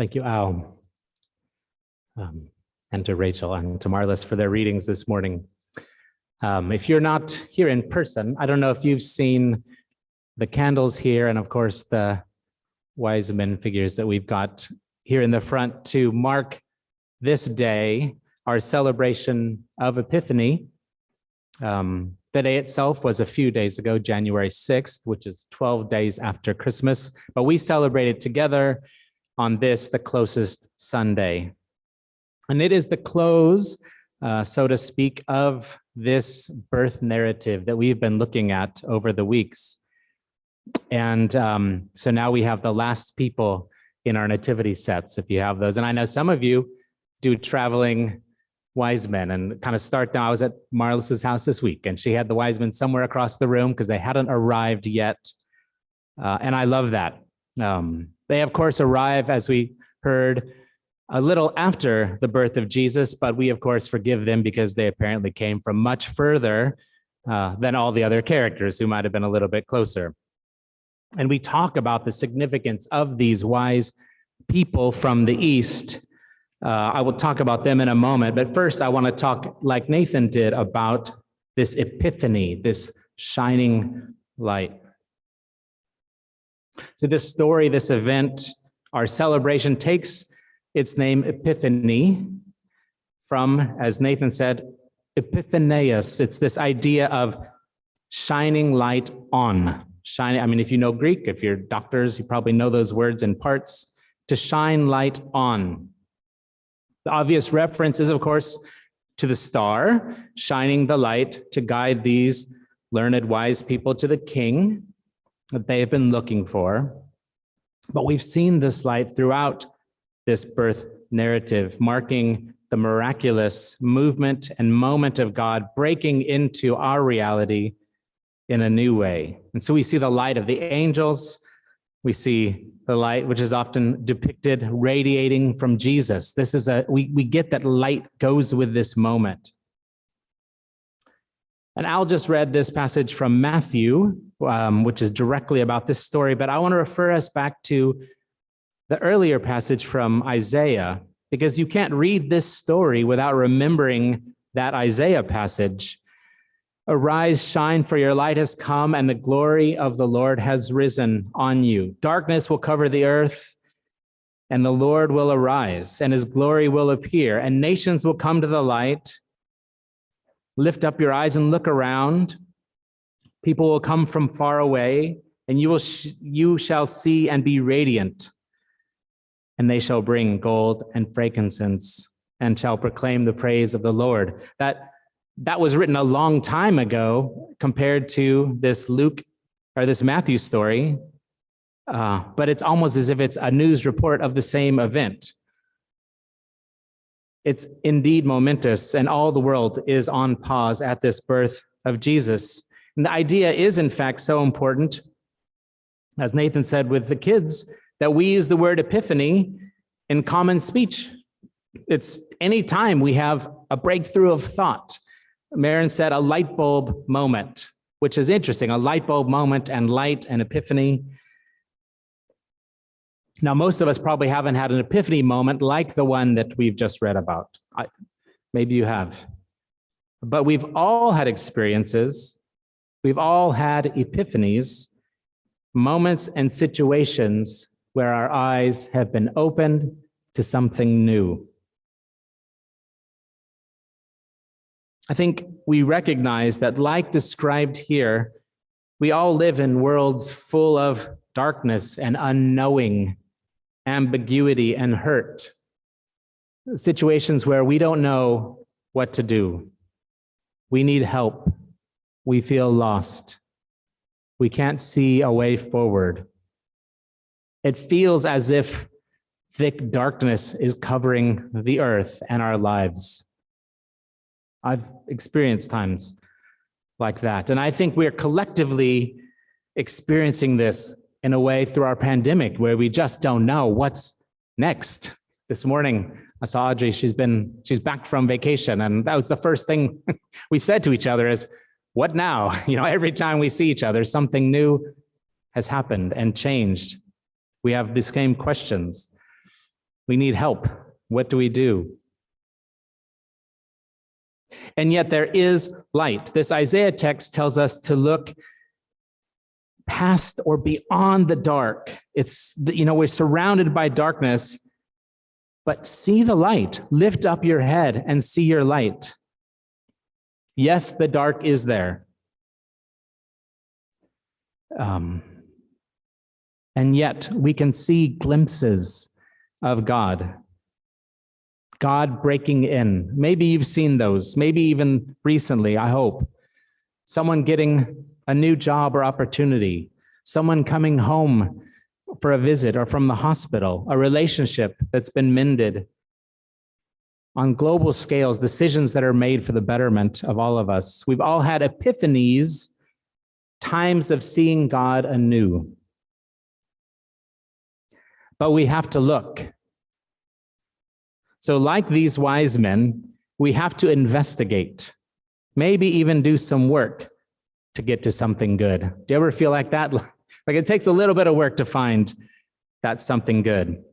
Thank you, Al, and to Rachel and to Marlis for their readings this morning. If you're not here in person, I don't know if you've seen the candles here and, of course, the wise men figures that we've got here in the front to mark this day, our celebration of Epiphany. The day itself was a few days ago, January 6th, which is 12 days after Christmas, but we celebrated together on this, the closest Sunday. And it is the close, so to speak, of this birth narrative that we've been looking at over the weeks. And so now we have the last people in our nativity sets, if you have those. And I know some of you do traveling wise men and kind of start now. I was at Marlis's house this week, and she had the wise men somewhere across the room because they hadn't arrived yet. And I love that. They, of course, arrive, as we heard, a little after the birth of Jesus, but we, of course, forgive them because they apparently came from much further than all the other characters who might have been a little bit closer. And we talk about the significance of these wise people from the East. I will talk about them in a moment, but first I want to talk, like Nathan did, about this epiphany, this shining light. So this story, this event, our celebration takes its name Epiphany from, as Nathan said, Epiphanius. It's this idea of shining light on. Shining, I mean, if you know Greek, if you're doctors, you probably know those words in parts. To shine light on. The obvious reference is, of course, to the star, shining the light to guide these learned, wise people to the king that they have been looking for. But we've seen this light throughout this birth narrative, marking the miraculous movement and moment of God breaking into our reality in a new way. And so we see the light of the angels. We see the light, which is often depicted radiating from Jesus. This is we get that light goes with this moment. And Al just read this passage from Matthew, which is directly about this story, but I want to refer us back to the earlier passage from Isaiah, because you can't read this story without remembering that Isaiah passage. Arise, shine, for your light has come, and the glory of the Lord has risen on you. Darkness will cover the earth, and the Lord will arise, and his glory will appear, and nations will come to the light. Lift up your eyes and look around. People will come from far away, and you shall see and be radiant. And they shall bring gold and frankincense, and shall proclaim the praise of the Lord. That was written a long time ago compared to this Matthew story, but it's almost as if it's a news report of the same event. It's indeed momentous, and all the world is on pause at this birth of Jesus. And the idea is, in fact, so important, as Nathan said with the kids, that we use the word epiphany in common speech. It's any time we have a breakthrough of thought. Marin said a light bulb moment, which is interesting, a light bulb moment and light and epiphany. Now, most of us probably haven't had an epiphany moment like the one that we've just read about. Maybe you have. But we've all had experiences. We've all had epiphanies, moments and situations where our eyes have been opened to something new. I think we recognize that, like described here, we all live in worlds full of darkness and unknowing, ambiguity and hurt, situations where we don't know what to do. We need help. We feel lost. We can't see a way forward. It feels as if thick darkness is covering the earth and our lives. I've experienced times like that. And I think we're collectively experiencing this in a way through our pandemic where we just don't know what's next. This morning, I saw Audrey, she's back from vacation. And that was the first thing we said to each other is, what now? Every time we see each other, something new has happened and changed. We have the same questions. We need help. What do we do? And yet there is light. This Isaiah text tells us to look past or beyond the dark. We're surrounded by darkness, but see the light. Lift up your head and see your light. Yes, the dark is there. And yet we can see glimpses of God. God breaking in. Maybe you've seen those, maybe even recently, I hope. Someone getting a new job or opportunity, someone coming home for a visit or from the hospital, a relationship that's been mended. On global scales, decisions that are made for the betterment of all of us. We've all had epiphanies, times of seeing God anew. But we have to look. So like these wise men, we have to investigate, maybe even do some work to get to something good. Do you ever feel like that? Like it takes a little bit of work to find that something good.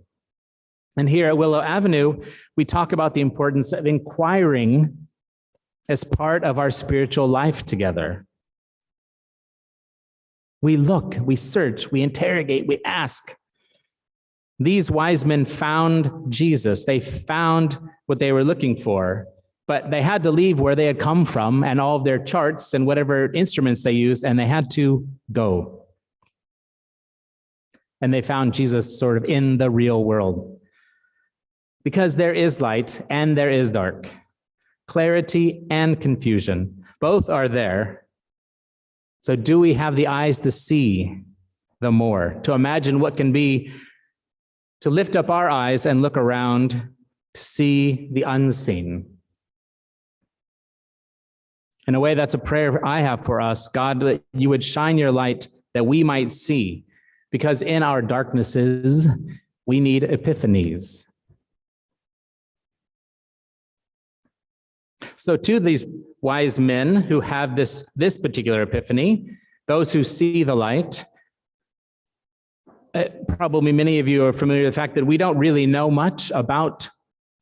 And here at Willow Avenue, we talk about the importance of inquiring as part of our spiritual life together. We look, we search, we interrogate, we ask. These wise men found Jesus. They found what they were looking for, but they had to leave where they had come from and all of their charts and whatever instruments they used, and they had to go. And they found Jesus sort of in the real world. Because there is light and there is dark, clarity and confusion, both are there. So do we have the eyes to see the more, to imagine what can be, to lift up our eyes and look around to see the unseen? In a way, that's a prayer I have for us, God, that you would shine your light that we might see, because in our darknesses, we need epiphanies. So to these wise men who have this particular epiphany, those who see the light, probably many of you are familiar with the fact that we don't really know much about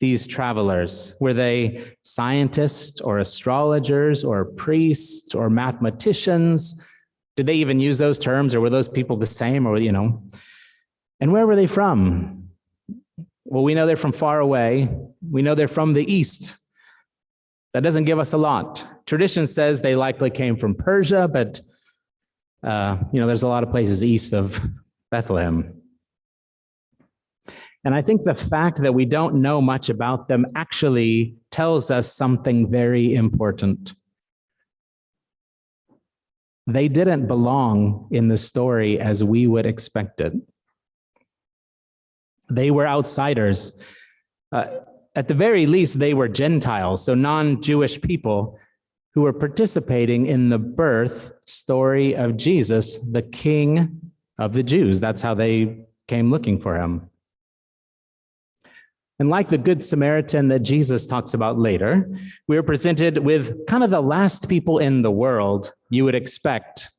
these travelers. Were they scientists or astrologers or priests or mathematicians? Did they even use those terms, or were those people the same, or, and where were they from? Well, we know they're from far away. We know they're from the east. That doesn't give us a lot. Tradition says they likely came from Persia, but there's a lot of places east of Bethlehem. And I think the fact that we don't know much about them actually tells us something very important. They didn't belong in the story as we would expect it. They were outsiders. At the very least, they were Gentiles, so non-Jewish people who were participating in the birth story of Jesus, the King of the Jews. That's how they came looking for him. And like the Good Samaritan that Jesus talks about later, we are presented with kind of the last people in the world you would expect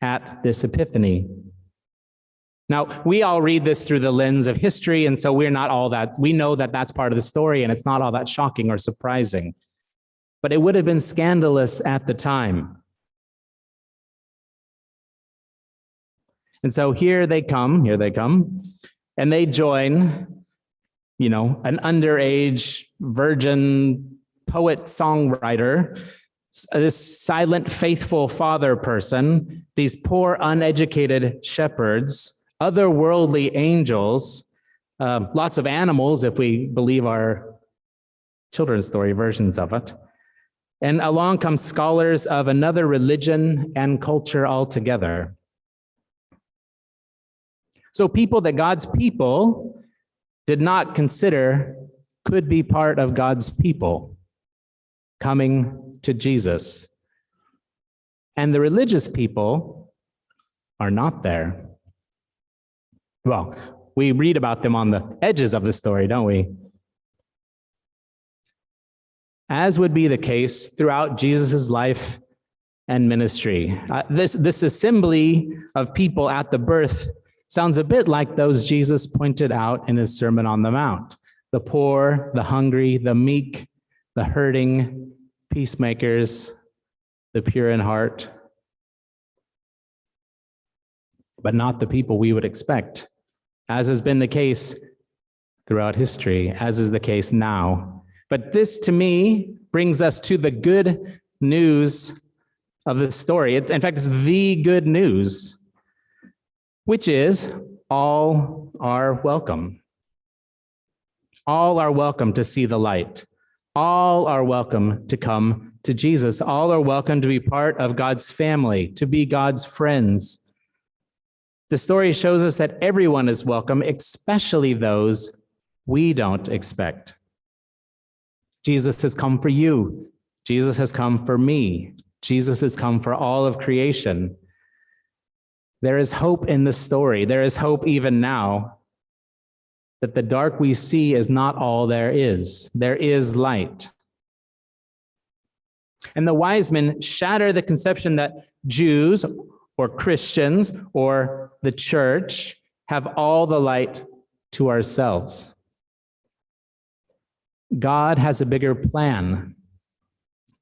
at this Epiphany. Now, we all read this through the lens of history, and so we know that that's part of the story, and it's not all that shocking or surprising. But it would have been scandalous at the time. And so here they come, and they join, an underage virgin poet songwriter, this silent, faithful father person, these poor, uneducated shepherds, otherworldly angels, lots of animals, if we believe our children's story versions of it. And along come scholars of another religion and culture altogether. So people that God's people did not consider could be part of God's people coming to Jesus. And the religious people are not there. Well, we read about them on the edges of the story, don't we? As would be the case throughout Jesus' life and ministry. This assembly of people at the birth sounds a bit like those Jesus pointed out in his Sermon on the Mount: the poor, the hungry, the meek, the hurting, peacemakers, the pure in heart, but not the people we would expect, as has been the case throughout history, as is the case now. But this, to me, brings us to the good news of the story. In fact, it's the good news, which is all are welcome. All are welcome to see the light. All are welcome to come to Jesus. All are welcome to be part of God's family, to be God's friends. The story shows us that everyone is welcome, especially those we don't expect. Jesus has come for you. Jesus has come for me. Jesus has come for all of creation. There is hope in the story. There is hope even now that the dark we see is not all there is. There is light. And the wise men shatter the conception that Jews or Christians or the church have all the light to ourselves. God has a bigger plan.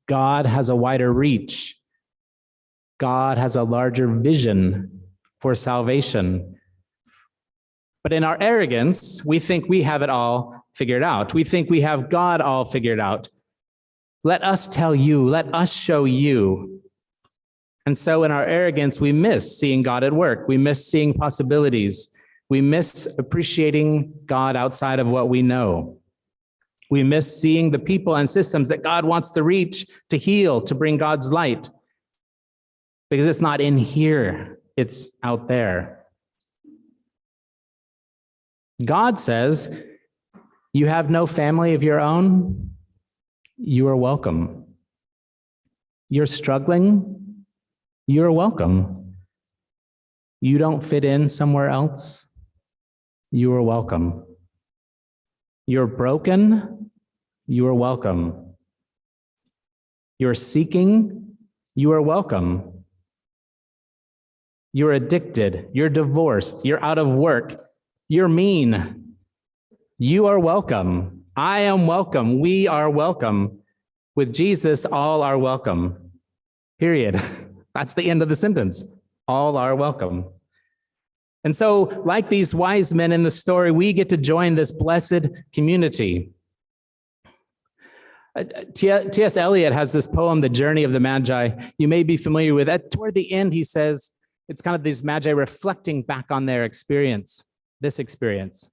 God has a wider reach. God has a larger vision for salvation. But in our arrogance, we think we have it all figured out. We think we have God all figured out. Let us tell you, let us show you. And so in our arrogance, we miss seeing God at work. We miss seeing possibilities. We miss appreciating God outside of what we know. We miss seeing the people and systems that God wants to reach, to heal, to bring God's light. Because it's not in here, it's out there. God says, you have no family of your own, you are welcome. You're struggling, you're welcome. You don't fit in somewhere else, you are welcome. You're broken, you are welcome. You're seeking, you are welcome. You're addicted, you're divorced, you're out of work, you're mean. You are welcome. I am welcome. We are welcome. With Jesus, all are welcome. Period. That's the end of the sentence. All are welcome. And so, like these wise men in the story, we get to join this blessed community. T.S. Eliot has this poem, The Journey of the Magi. You may be familiar with it. Toward the end, he says, it's kind of these magi reflecting back on their experience, this experience,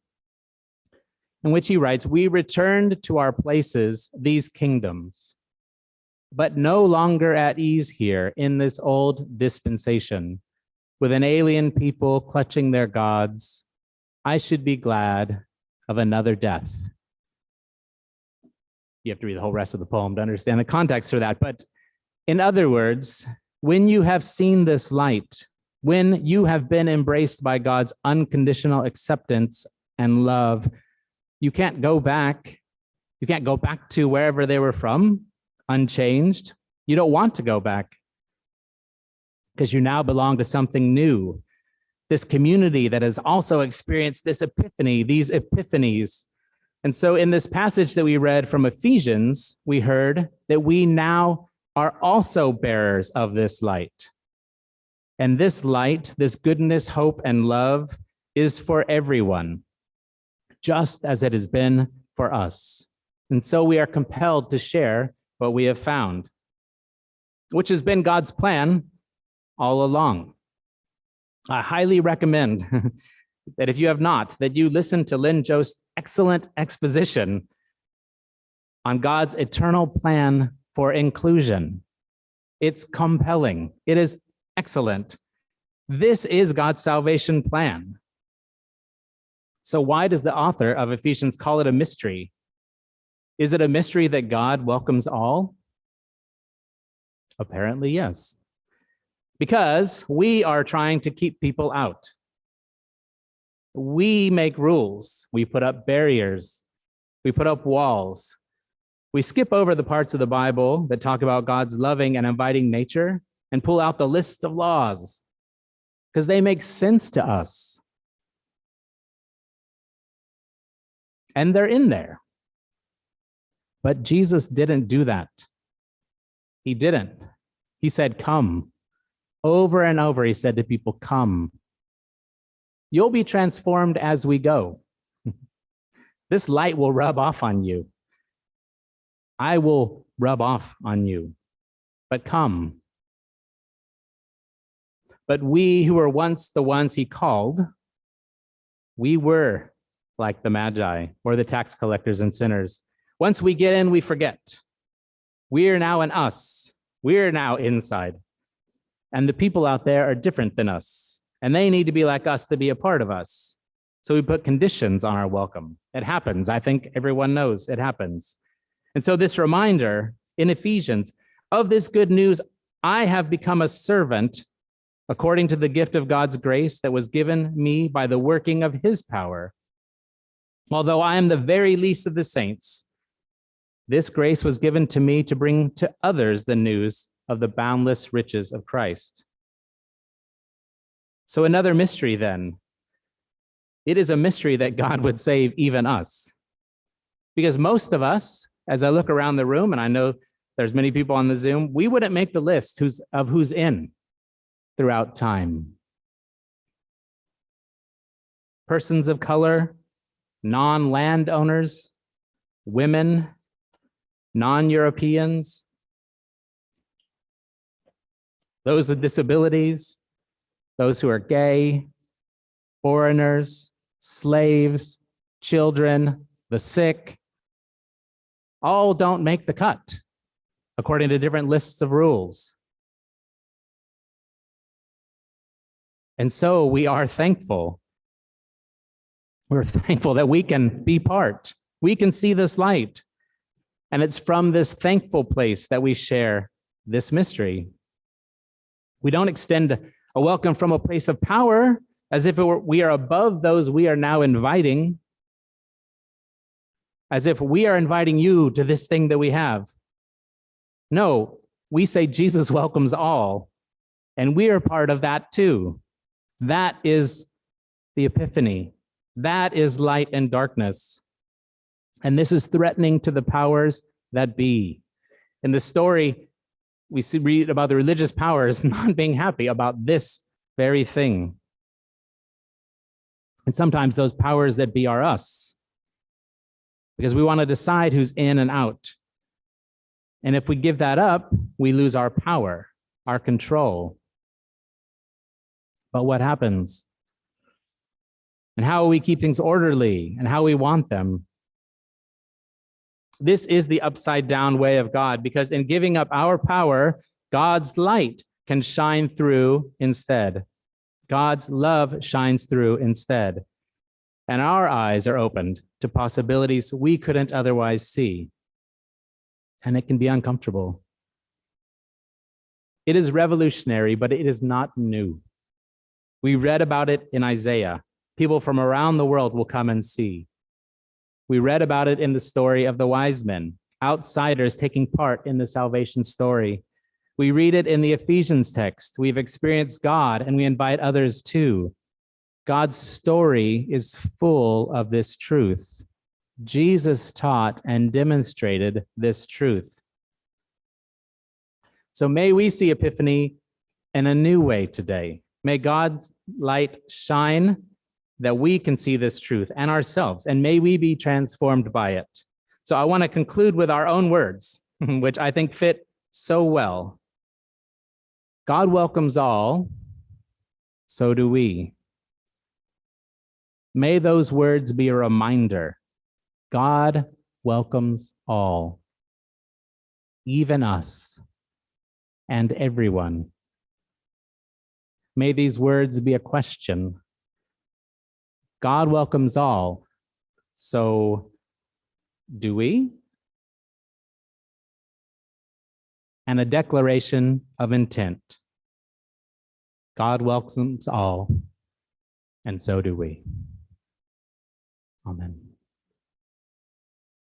in which he writes, we returned to our places, these kingdoms, but no longer at ease here in this old dispensation, with an alien people clutching their gods. I should be glad of another death. You have to read the whole rest of the poem to understand the context for that. But in other words, when you have seen this light, when you have been embraced by God's unconditional acceptance and love, you can't go back. You can't go back to wherever they were from, unchanged. You don't want to go back because you now belong to something new. This community that has also experienced this epiphany, these epiphanies. And so in this passage that we read from Ephesians, we heard that we now are also bearers of this light. And this light, this goodness, hope, and love is for everyone, just as it has been for us. And so we are compelled to share what we have found, which has been God's plan all along. I highly recommend that if you have not, that you listen to Lynn Joest's excellent exposition on God's eternal plan for inclusion. It's compelling. It is excellent. This is God's salvation plan. So why does the author of Ephesians call it a mystery? Is it a mystery that God welcomes all? Apparently, yes. Because we are trying to keep people out. We make rules. We put up barriers. We put up walls. We skip over the parts of the Bible that talk about God's loving and inviting nature and pull out the list of laws because they make sense to us. and they're in there. But Jesus didn't do that. He didn't. He said, come. Over and over, he said to people, come. You'll be transformed as we go. This light will rub off on you. I will rub off on you, but come. But we who were once the ones he called, we were like the Magi or the tax collectors and sinners. Once we get in, we forget. We are now in us. We are now inside. And the people out there are different than us. And they need to be like us to be a part of us. So we put conditions on our welcome. It happens. I think everyone knows it happens. And so this reminder in Ephesians of this good news, I have become a servant according to the gift of God's grace that was given me by the working of his power. Although I am the very least of the saints, this grace was given to me to bring to others the news of the boundless riches of Christ. So another mystery then. It is a mystery that God would save even us. Because most of us, as I look around the room, and I know there's many people on the Zoom, we wouldn't make the list of who's in throughout time. Persons of color, non-landowners, women, non-Europeans, those with disabilities, those who are gay, foreigners, slaves, children, the sick, all don't make the cut according to different lists of rules. And so we are thankful. We're thankful that we can be part. We can see this light. And it's from this thankful place that we share this mystery. We don't extend a welcome from a place of power as if we are above those we are now inviting, as if we are inviting you to this thing that we have. No, we say Jesus welcomes all, and we are part of that too. That is the Epiphany. That is light and darkness. And this is threatening to the powers that be. In the story, we read about the religious powers not being happy about this very thing. And sometimes those powers that be are us, because we want to decide who's in and out. And if we give that up, we lose our power, our control. But what happens? And how we keep things orderly and how we want them. This is the upside down way of God, because in giving up our power, God's light can shine through instead. God's love shines through instead. And our eyes are opened to possibilities we couldn't otherwise see. And it can be uncomfortable. It is revolutionary, but it is not new. We read about it in Isaiah. People from around the world will come and see. We read about it in the story of the wise men, outsiders taking part in the salvation story. We read it in the Ephesians text. We've experienced God, and we invite others too. God's story is full of this truth. Jesus taught and demonstrated this truth. So may we see Epiphany in a new way today. May God's light shine that we can see this truth and ourselves, and may we be transformed by it. So I want to conclude with our own words, which I think fit so well. God welcomes all, so do we. May those words be a reminder. God welcomes all, even us and everyone. May these words be a question. God welcomes all, so do we? And a declaration of intent. God welcomes all, and so do we. Amen.